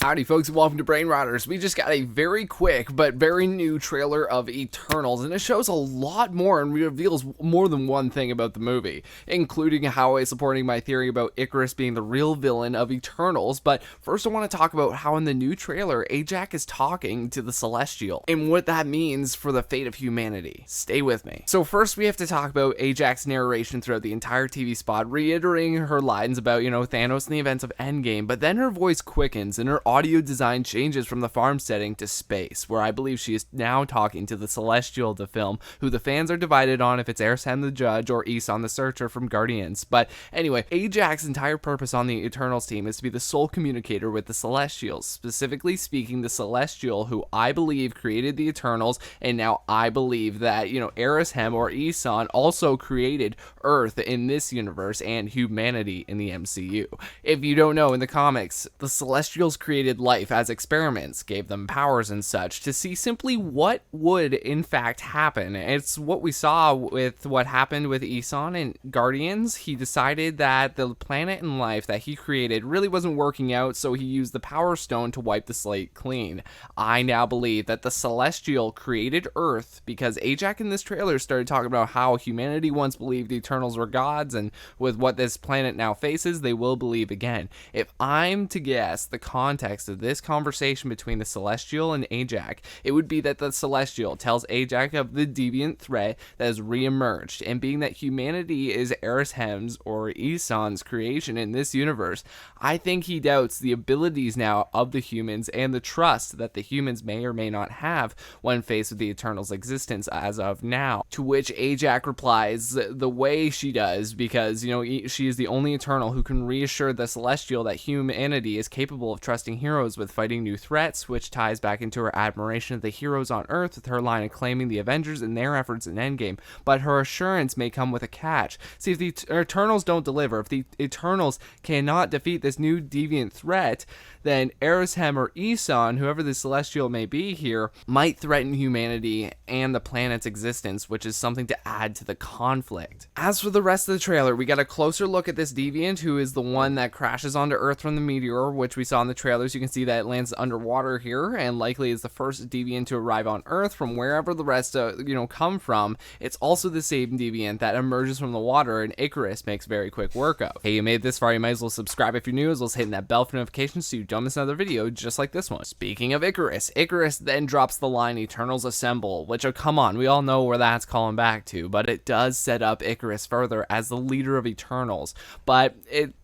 Howdy folks, and welcome to Brain Rotters. We just got a very quick but very new trailer of Eternals, and it shows a lot more and reveals more than one thing about the movie, including how it's supporting my theory about Ikaris being the real villain of Eternals. But first I want to talk about how in the new trailer, Ajak is talking to the Celestial, and what that means for the fate of humanity. Stay with me. So first we have to talk about Ajak's narration throughout the entire TV spot, reiterating her lines about, Thanos and the events of Endgame, but then her voice quickens and her audio design changes from the farm setting to space, where I believe she is now talking to the Celestial of the film, who the fans are divided on if it's Arishem the Judge or Eson the Searcher from Guardians. But anyway, Ajak's entire purpose on the Eternals team is to be the sole communicator with the Celestials, specifically speaking the Celestial who I believe created the Eternals, and now I believe that, Arishem or Eson also created Earth in this universe and humanity in the MCU. If you don't know, in the comics, the Celestials created life as experiments, gave them powers and such, to see simply what would in fact happen. It's what we saw with what happened with Eson and Guardians. He decided that the planet and life that he created really wasn't working out, so he used the Power Stone to wipe the slate clean. I now believe that the Celestial created Earth because Ajak in this trailer started talking about how humanity once believed the Eternals were gods, and with what this planet now faces, they will believe again. If I'm to guess the context of this conversation between the Celestial and Ajak, it would be that the Celestial tells Ajak of the deviant threat that has re-emerged, and being that humanity is Arishem's or Eson's creation in this universe, I think he doubts the abilities now of the humans and the trust that the humans may or may not have when faced with the Eternals' existence as of now. To which Ajak replies the way she does because, she is the only Eternal who can reassure the Celestial that humanity is capable of trusting heroes with fighting new threats, which ties back into her admiration of the heroes on Earth with her line acclaiming the Avengers and their efforts in Endgame. But her assurance may come with a catch. See, if the Eternals don't deliver, if the Eternals cannot defeat this new deviant threat, then Arishem or Eson, whoever the Celestial may be here, might threaten humanity and the planet's existence, which is something to add to the conflict. As for the rest of the trailer, we got a closer look at this deviant, who is the one that crashes onto Earth from the meteor, which we saw in the trailers. You can see that it lands underwater here, and likely is the first deviant to arrive on Earth from wherever the rest, come from. It's also the same deviant that emerges from the water, and Ikaris makes very quick work of. Hey, you made it this far, you might as well subscribe if you're new, as well as hitting that bell for notifications so you don't miss another video just like this one. Speaking of Ikaris, Ikaris then drops the line Eternals Assemble, which, come on, we all know where that's calling back to, but it does set up Ikaris further as the leader of Eternals. But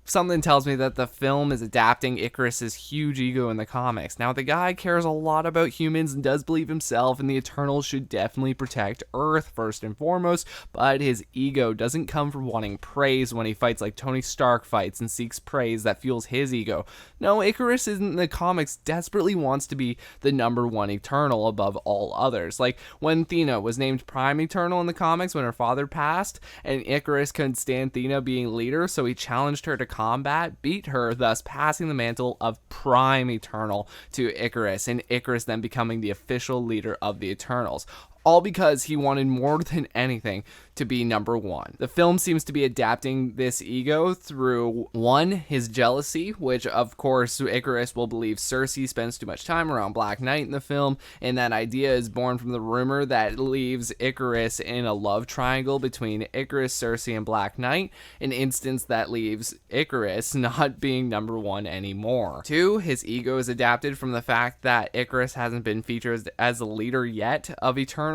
something tells me that the film is adapting Ikaris' huge ego in the comics. Now, the guy cares a lot about humans and does believe himself, and the Eternals should definitely protect Earth first and foremost, but his ego doesn't come from wanting praise when he fights like Tony Stark fights and seeks praise that fuels his ego. No, Ikaris in the comics desperately wants to be the #1 Eternal above all others. Like when Athena was named Prime Eternal in the comics when her father passed, and Ikaris couldn't stand Athena being leader, so he challenged her to combat, beat her, thus passing the mantle of Prime Eternal to Ikaris, and Ikaris then becoming the official leader of the Eternals. All because he wanted more than anything to be #1. The film seems to be adapting this ego through, one, his jealousy, which of course Ikaris will believe Cersei spends too much time around Black Knight in the film, and that idea is born from the rumor that leaves Ikaris in a love triangle between Ikaris, Cersei, and Black Knight, an instance that leaves Ikaris not being #1 anymore. Two, his ego is adapted from the fact that Ikaris hasn't been featured as a leader yet of Eternals,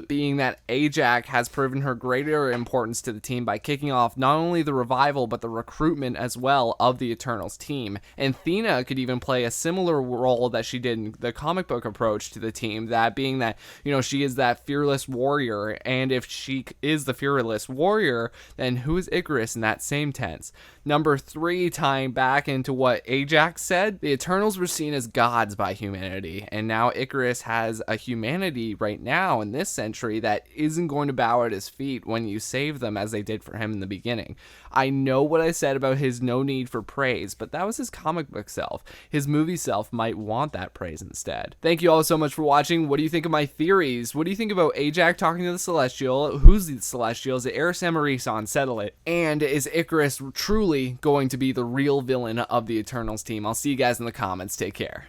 being that Ajak has proven her greater importance to the team by kicking off not only the revival but the recruitment as well of the Eternals team. And Athena could even play a similar role that she did in the comic book approach to the team, that being that, she is that fearless warrior, and if she is the fearless warrior, then who is Ikaris in that same tense? Number 3, tying back into what Ajak said, the Eternals were seen as gods by humanity, and now Ikaris has a humanity right now in this century that isn't going to bow at his feet when you save them as they did for him in the beginning. I know what I said about his no need for praise, but that was his comic book self. His movie self might want that praise instead. Thank you all so much for watching. What do you think of my theories? What do you think about Ajak talking to the Celestial? Who's the Celestial? Is it Arishem or Eson? Settle it. And is Ikaris truly going to be the real villain of the Eternals team? I'll see you guys in the comments. Take care.